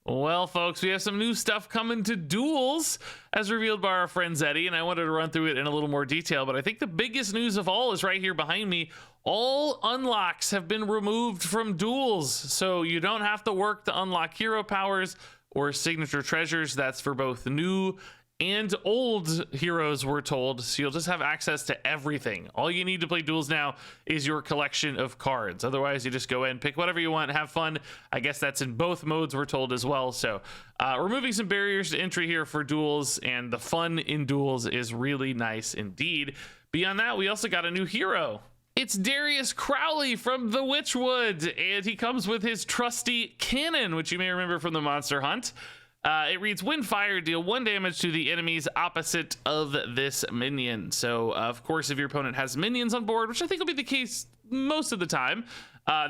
Well, folks, we have some new stuff coming to Duels, as revealed by our friend Zeddy, and I wanted to run through it in a little more detail, but I think the biggest news of all is right here behind me. All unlocks have been removed from Duels, so you don't have to work to unlock hero powers or signature treasures. That's for both new and old heroes, we're told, so you'll just have access to everything. All you need to play Duels now is your collection of cards. Otherwise, you just go in, pick whatever you want, have fun. I guess that's in both modes, we're told, as well. So removing some barriers to entry here for Duels, and the fun in Duels is really nice indeed. Beyond that, we also got a new hero. It's Darius Crowley from the Witchwood, and he comes with his trusty cannon, which you may remember from the Monster Hunt. It reads, when fired, deal 1 damage to the enemies opposite of this minion. So, of course, if your opponent has minions on board, which I think will be the case most of the time,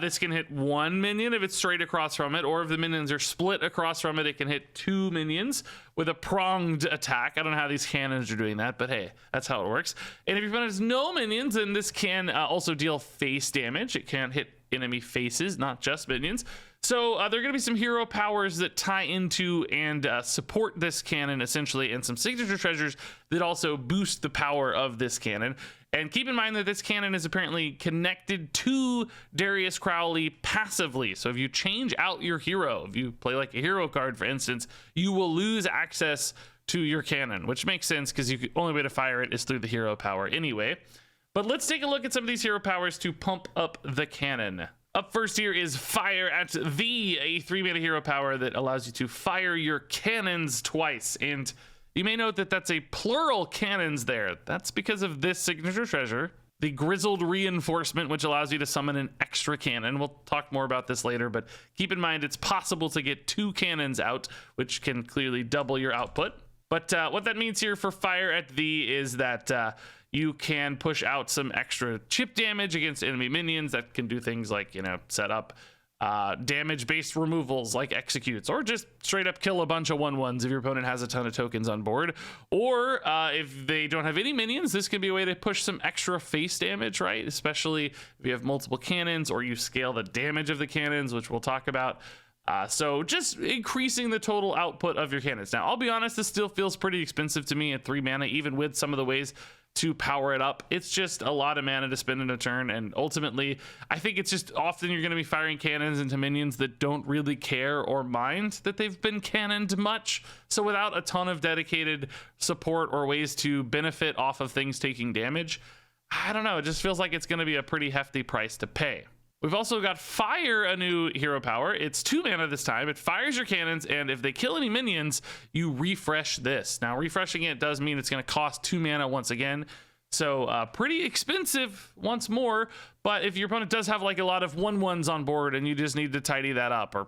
this can hit 1 minion if it's straight across from it, or if the minions are split across from it, it can hit 2 minions with a pronged attack. I don't know how these cannons are doing that, but hey, that's how it works. And if your opponent has no minions, then this can also deal face damage. It can hit enemy faces, not just minions. So there are going to be some hero powers that tie into and support this cannon, essentially, and some signature treasures that also boost the power of this cannon. And keep in mind that this cannon is apparently connected to Darius Crowley passively. So if you change out your hero, if you play like a hero card, for instance, you will lose access to your cannon, which makes sense because the only way to fire it is through the hero power anyway. But let's take a look at some of these hero powers to pump up the cannon. Up first here is Fire at Thee, a 3-mana hero power that allows you to fire your cannons twice. And you may note that that's a plural cannons there. That's because of this signature treasure, the Grizzled Reinforcement, which allows you to summon an extra cannon. We'll talk more about this later, but keep in mind it's possible to get 2 cannons out, which can clearly double your output. But what that means here for Fire at Thee is that you can push out some extra chip damage against enemy minions that can do things like, you know, set up damage-based removals like executes, or just straight up kill a bunch of 1/1s if your opponent has a ton of tokens on board. Or if they don't have any minions, this can be a way to push some extra face damage, right? Especially if you have multiple cannons or you scale the damage of the cannons, which we'll talk about. So just increasing the total output of your cannons. Now, I'll be honest, this still feels pretty expensive to me at 3 mana, even with some of the ways to power it up. It's just a lot of mana to spend in a turn, and ultimately I think it's just often you're going to be firing cannons into minions that don't really care or mind that they've been cannoned much. So without a ton of dedicated support or ways to benefit off of things taking damage, I don't know, it just feels like it's going to be a pretty hefty price to pay. We've also got Fire, a new hero power. It's 2 mana this time. It fires your cannons, and if they kill any minions, you refresh this. Now, refreshing it does mean it's going to cost 2 mana once again, so pretty expensive once more. But if your opponent does have like a lot of 1/1s on board and you just need to tidy that up, or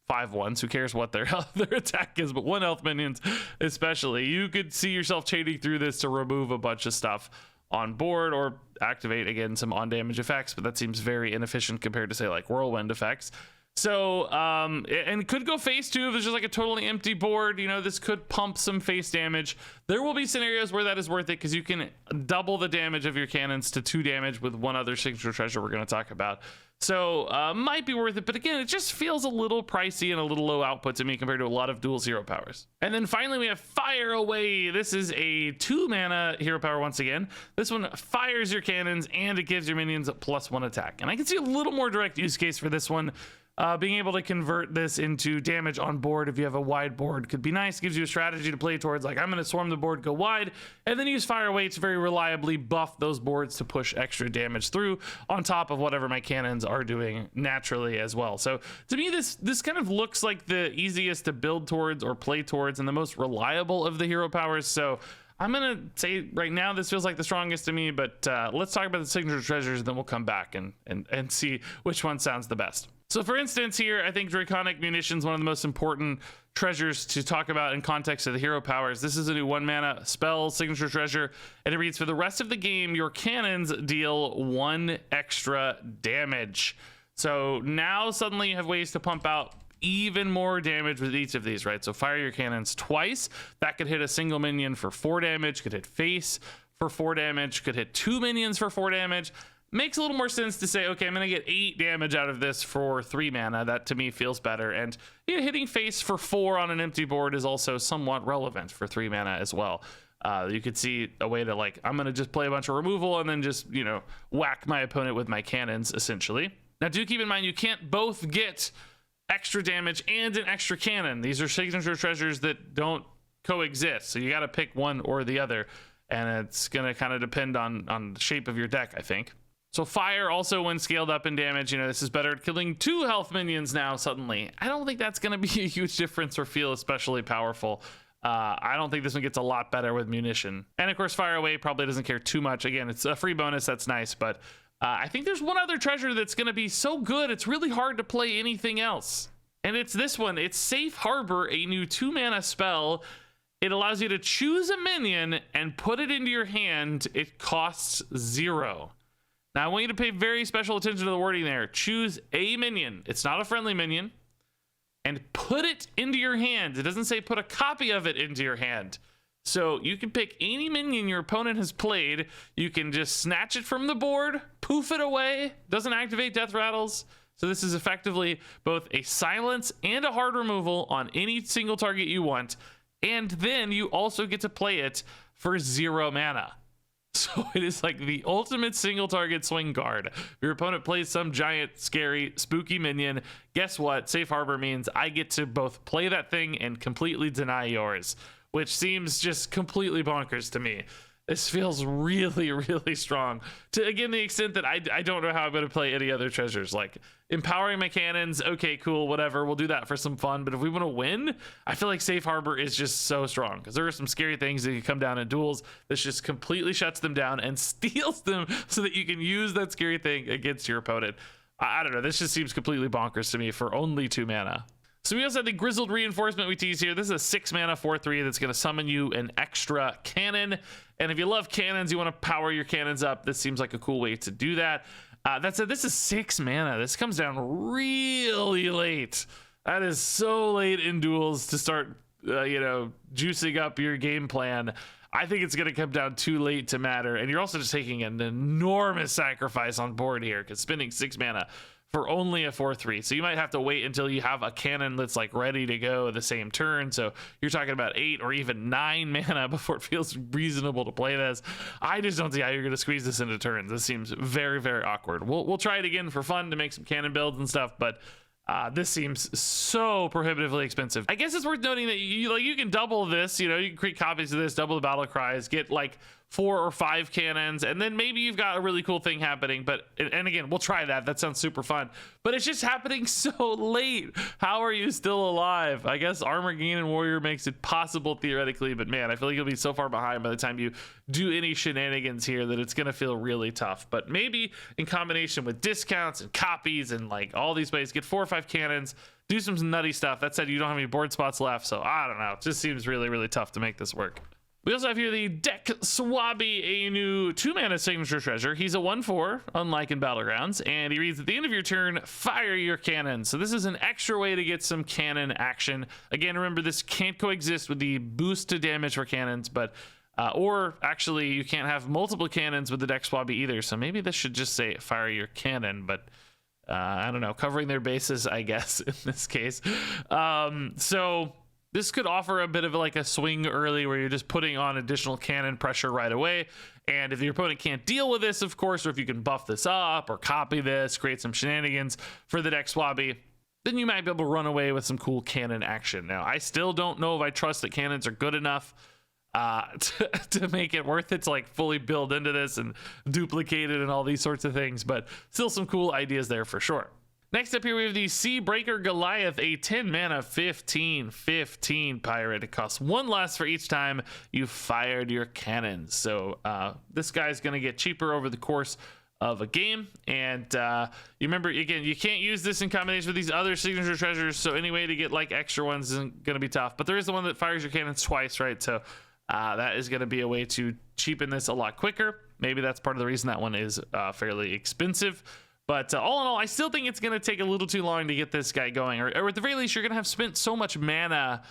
5/1s, who cares what their attack is, but 1 health minions especially, you could see yourself chaining through this to remove a bunch of stuff on board or activate again some on damage effects, but that seems very inefficient compared to say like whirlwind effects. So and it could go face too if there's just like a totally empty board. You know, this could pump some face damage. There will be scenarios where that is worth it because you can double the damage of your cannons to 2 damage with 1 other signature treasure we're going to talk about. So might be worth it, but again, it just feels a little pricey and a little low output to me compared to a lot of Duels hero powers. And then finally we have Fire Away. This is a 2 mana hero power once again. This one fires your cannons and it gives your minions a +1 attack. And I can see a little more direct use case for this one. Being able to convert this into damage on board if you have a wide board could be nice. Gives you a strategy to play towards, like, I'm going to swarm the board, go wide, and then use Fire Away to very reliably buff those boards to push extra damage through on top of whatever my cannons are doing naturally as well. So to me, this kind of looks like the easiest to build towards or play towards and the most reliable of the hero powers. So I'm going to say right now this feels like the strongest to me, but let's talk about the signature treasures, and then we'll come back and see which one sounds the best. So for instance here, I think Draconic Munition is one of the most important treasures to talk about in context of the hero powers. This is a new 1 mana spell signature treasure, and it reads, for the rest of the game, your cannons deal 1 extra damage. So now suddenly you have ways to pump out even more damage with each of these, right? So fire your cannons twice. That could hit a single minion for 4 damage, could hit face for 4 damage, could hit 2 minions for 4 damage. makes a little more sense to say, okay, I'm going to get 8 damage out of this for 3 mana. That to me feels better. And yeah, hitting face for 4 on an empty board is also somewhat relevant for 3 mana as well. You could see a way to, like, I'm going to just play a bunch of removal and then just, you know, whack my opponent with my cannons, essentially. Now, do keep in mind, you can't both get extra damage and an extra cannon. These are signature treasures that don't coexist. So you got to pick one or the other. And it's going to kind of depend on the shape of your deck, I think. So fire also, when scaled up in damage, you know, this is better at killing 2 health minions now suddenly. I don't think that's going to be a huge difference or feel especially powerful. I don't think this one gets a lot better with munition. And of course, fire away probably doesn't care too much. Again, it's a free bonus. That's nice. But I think there's one other treasure that's going to be so good, it's really hard to play anything else. And it's this one. It's Safe Harbor, a new 2 mana spell. It allows you to choose a minion and put it into your hand. It costs 0. Now, I want you to pay very special attention to the wording there. Choose a minion. It's not a friendly minion. And put it into your hand. It doesn't say put a copy of it into your hand. So you can pick any minion your opponent has played. You can just snatch it from the board, poof it away. Doesn't activate death rattles. So this is effectively both a silence and a hard removal on any single target you want. And then you also get to play it for 0 mana. So it is like the ultimate single target swing card. If your opponent plays some giant, scary, spooky minion, guess what? Safe Harbor means I get to both play that thing and completely deny yours, which seems just completely bonkers to me. This feels really, really strong. To, again, the extent that I don't know how I'm going to play any other treasures. Like, empowering my cannons, okay, cool, whatever. We'll do that for some fun. But if we want to win, I feel like Safe Harbor is just so strong. Because there are some scary things that can come down in duels. This just completely shuts them down and steals them so that you can use that scary thing against your opponent. I don't know. This just seems completely bonkers to me for only 2 mana. So we also have the Grizzled Reinforcement we tease here. This is a 6 mana 4/3 that's going to summon you an extra cannon. And if you love cannons, you want to power your cannons up, this seems like a cool way to do that. That said, this is 6 mana. This comes down really late. That is so late in duels to start, you know, juicing up your game plan. I think it's going to come down too late to matter. And you're also just taking an enormous sacrifice on board here, because spending 6 mana for only a 4/3. So you might have to wait until you have a cannon that's like ready to go the same turn. So you're talking about 8 or even 9 mana before it feels reasonable to play this. I just don't see how you're going to squeeze this into turns. This seems very, very awkward. We'll try it again for fun to make some cannon builds and stuff, but this seems so prohibitively expensive. I guess it's worth noting that you can double this. You know, you can create copies of this, double the battle cries, get like 4 or 5 cannons, and then maybe you've got a really cool thing happening. But and again, we'll try that. That sounds super fun. But it's just happening so late. How are you still alive? I guess Armor Gain and Warrior makes it possible theoretically, but man, I feel like you'll be so far behind by the time you do any shenanigans here that it's gonna feel really tough. But maybe in combination with discounts and copies and like all these ways, get 4 or 5 cannons, do some nutty stuff. That said, you don't have any board spots left, so I don't know. It just seems really, really tough to make this work. We also have here the Deck Swabby, a new 2 mana signature treasure. He's a 1/4, unlike in Battlegrounds, and he reads, at the end of your turn, fire your cannon. So this is an extra way to get some cannon action. Again, remember, this can't coexist with the boost to damage for cannons, but or actually you can't have multiple cannons with the Deck Swabby either. So maybe this should just say fire your cannon, but I don't know, covering their bases, I guess, in this case. So this could offer a bit of like a swing early where you're just putting on additional cannon pressure right away. And if your opponent can't deal with this, of course, or if you can buff this up or copy this, create some shenanigans for the Deck Swabby, then you might be able to run away with some cool cannon action. Now, I still don't know if I trust that cannons are good enough to make it worth it to like fully build into this and duplicate it and all these sorts of things, but still some cool ideas there for sure. Next up here, we have the Seabreaker Goliath, a 10 mana 15/15 pirate. It costs 1 less for each time you fired your cannons. So this guy's going to get cheaper over the course of a game. And you remember, again, you can't use this in combination with these other signature treasures. So any way to get like extra ones isn't going to be tough. But there is the one that fires your cannons twice, right? So that is going to be a way to cheapen this a lot quicker. Maybe that's part of the reason that one is fairly expensive. But all in all, I still think it's going to take a little too long to get this guy going. Or at the very least, you're going to have spent so much mana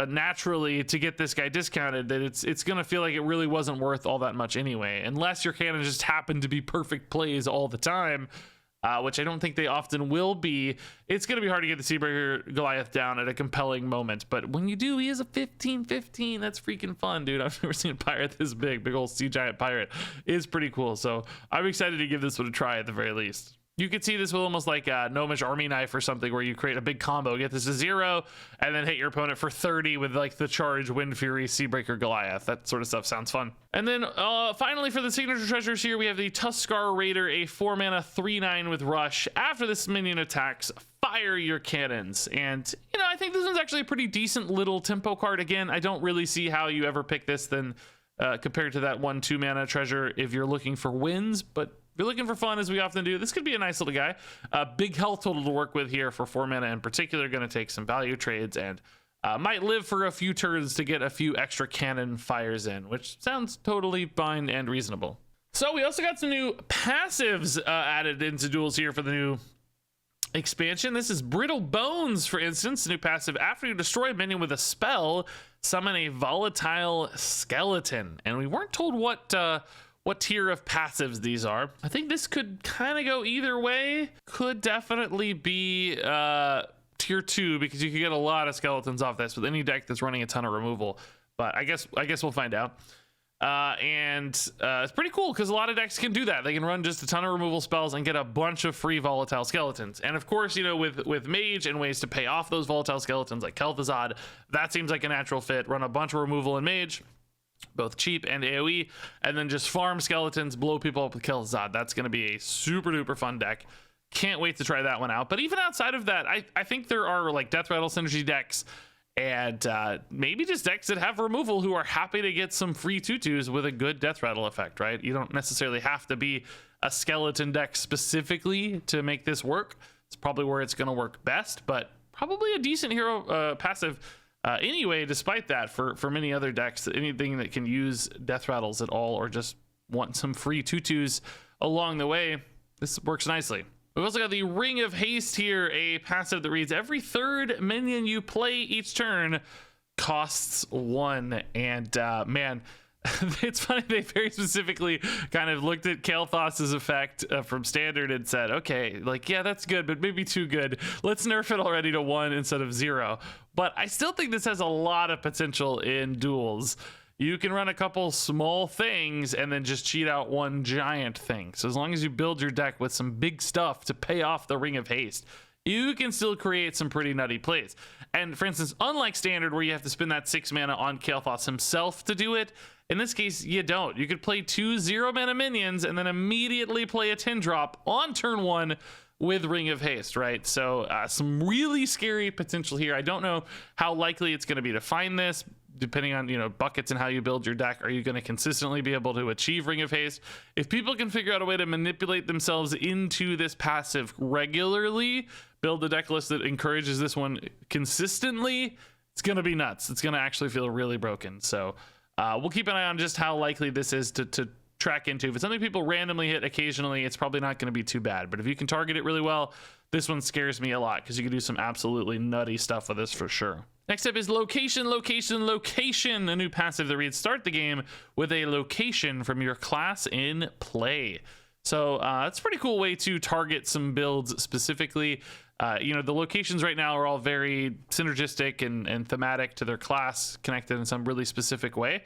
naturally to get this guy discounted that it's going to feel like it really wasn't worth all that much anyway, unless your cannon just happened to be perfect plays all the time, which I don't think they often will be. It's going to be hard to get the Seabreaker Goliath down at a compelling moment, but when you do, he is a 15-15. That's freaking fun, dude. I've never seen a pirate this big old sea giant pirate. Is pretty cool, so I'm excited to give this one a try at the very least. You could see this with almost like a Gnomish Army Knife or something, where you create a big combo, get this to 0, and then hit your opponent for 30 with like the charge Wind Fury Seabreaker Goliath. That sort of stuff sounds fun. And then finally for the signature treasures here, we have the Tuskar Raider, a 4-mana 3/9 with Rush. After this minion attacks, fire your cannons. And you know, I think this one's actually a pretty decent little tempo card. Again, I don't really see how you ever pick this then compared to that 1/2 mana treasure if you're looking for wins, but if you're looking for fun, as we often do, this could be a nice little guy. Big health total to work with here for 4 mana in particular. Going to take some value trades and might live for a few turns to get a few extra cannon fires in, which sounds totally fine and reasonable. So we also got some new passives added into duels here for the new expansion. This is Brittle Bones, for instance, a new passive. After you destroy a minion with a spell, summon a volatile skeleton. And we weren't told what tier of passives these are. I think this could kind of go either way. Could definitely be tier 2, because you could get a lot of skeletons off this with any deck that's running a ton of removal. But I guess we'll find out. It's pretty cool because a lot of decks can do that. They can run just a ton of removal spells and get a bunch of free volatile skeletons. And of course, you know, with Mage and ways to pay off those volatile skeletons like Kel'Thuzad, that seems like a natural fit. Run a bunch of removal in Mage, both cheap and AoE, and then just farm skeletons, blow people up with Kel'Thuzad. That's going to be a super duper fun deck. Can't wait to try that one out. But even outside of that, I think there are like Death Rattle synergy decks and maybe just decks that have removal who are happy to get some free tutus with a good Death Rattle effect, right? You don't necessarily have to be a skeleton deck specifically to make this work. It's probably where it's going to work best, but probably a decent hero passive anyway, despite that, for many other decks, anything that can use Death Rattles at all or just want some free tutus along the way, this works nicely. We've also got the Ring of Haste here, a passive that reads every third minion you play each turn costs 1. And man, it's funny, they very specifically kind of looked at Kael'thas's effect from standard and said, okay, like, yeah, that's good, but maybe too good. Let's nerf it already to 1 instead of 0. But I still think this has a lot of potential in duels. You can run a couple small things and then just cheat out one giant thing. So as long as you build your deck with some big stuff to pay off the Ring of Haste, you can still create some pretty nutty plays. And for instance, unlike standard where you have to spend that 6 mana on Kael'thas himself to do it, in this case, you don't. You could play 2 0-mana minions and then immediately play a 10-drop on turn 1 with Ring of Haste, right? So some really scary potential here. I don't know how likely it's going to be to find this, depending on, you know, buckets and how you build your deck. Are you going to consistently be able to achieve Ring of Haste? If people can figure out a way to manipulate themselves into this passive regularly, build a deck list that encourages this one consistently, it's going to be nuts. It's going to actually feel really broken. So we'll keep an eye on just how likely this is to track into. If it's something people randomly hit occasionally, it's probably not going to be too bad. But if you can target it really well, this one scares me a lot because you can do some absolutely nutty stuff with this for sure. Next up is Location, Location, Location, a new passive that reads start the game with a location from your class in play. So it's a pretty cool way to target some builds specifically. You know, the locations right now are all very synergistic and thematic to their class, connected in some really specific way.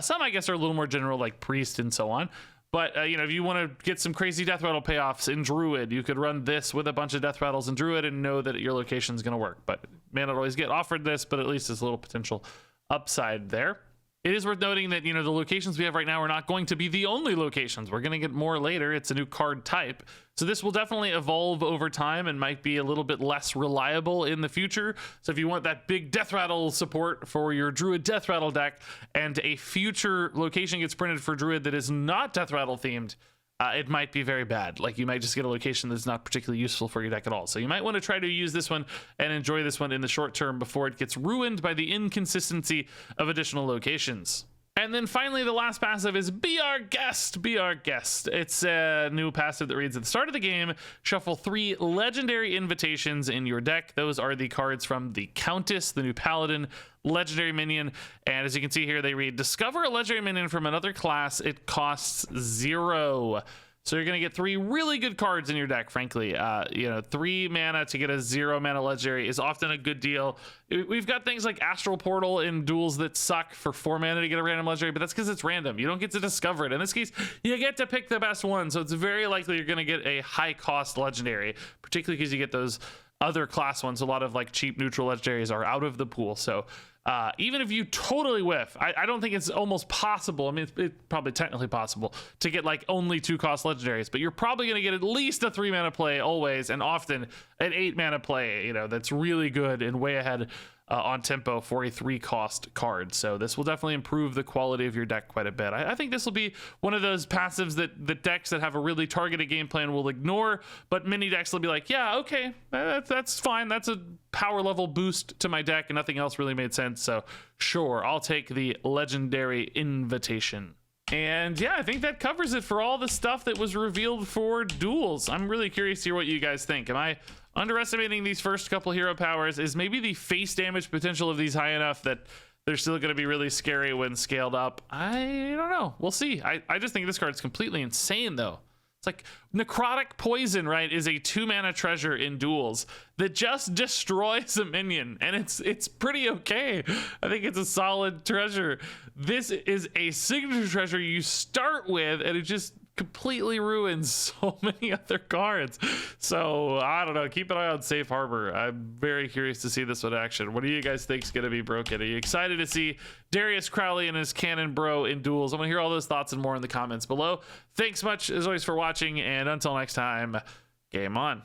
Some, I guess, are a little more general, like Priest and so on. But, you know, if you want to get some crazy Death Rattle payoffs in Druid, you could run this with a bunch of Death Rattles in Druid and know that your location is going to work. But may not always get offered this, but at least there's a little potential upside there. It is worth noting that, you know, the locations we have right now are not going to be the only locations. We're going to get more later. It's a new card type. So this will definitely evolve over time and might be a little bit less reliable in the future. So if you want that big Death Rattle support for your Druid Death Rattle deck and a future location gets printed for Druid that is not Death Rattle themed, it might be very bad. Like you might just get a location that's not particularly useful for your deck at all. So you might want to try to use this one and enjoy this one in the short term before it gets ruined by the inconsistency of additional locations. And then finally, the last passive is Be Our Guest. Be Our Guest. It's a new passive that reads, at the start of the game, shuffle 3 legendary invitations in your deck. Those are the cards from the Countess, the new Paladin legendary minion. And as you can see here, they read, discover a legendary minion from another class. It costs 0. So you're going to get 3 really good cards in your deck, frankly. 3 mana to get a 0 mana legendary is often a good deal. We've got things like Astral Portal in duels that suck for 4 mana to get a random legendary, but that's because it's random. You don't get to discover it. In this case, you get to pick the best one, so it's very likely you're going to get a high-cost legendary, particularly because you get those other class ones. A lot of like cheap neutral legendaries are out of the pool, so even if you totally whiff, I don't think it's almost possible. I mean, it's probably technically possible to get like only 2-cost legendaries, but you're probably going to get at least a 3 mana play always, and often an 8 mana play, that's really good and way ahead on tempo for a 3-cost card. So this will definitely improve the quality of your deck quite a bit. I think this will be one of those passives that the decks that have a really targeted game plan will ignore, but many decks will be like, yeah, okay, that's fine. That's a power level boost to my deck, and nothing else really made sense. So sure, I'll take the legendary invitation. And yeah, I think that covers it for all the stuff that was revealed for duels. I'm really curious to hear what you guys think. Am I underestimating these first couple hero powers? Is maybe the face damage potential of these high enough that they're still going to be really scary when scaled up? I don't know. We'll see. I just think this card's completely insane, though. It's like Necrotic Poison, right, is a 2 mana treasure in duels that just destroys a minion, and it's pretty okay. I think it's a solid treasure. This is a signature treasure you start with, and it just completely ruins so many other cards. So I don't know, keep an eye on Safe Harbor. I'm very curious to see this one in action. What do you guys think is going to be broken? Are you excited to see Darius, Crowley, and his cannon bro in duels? I'm going to hear all those thoughts and more in the comments below. Thanks much as always for watching, and until next time, game on.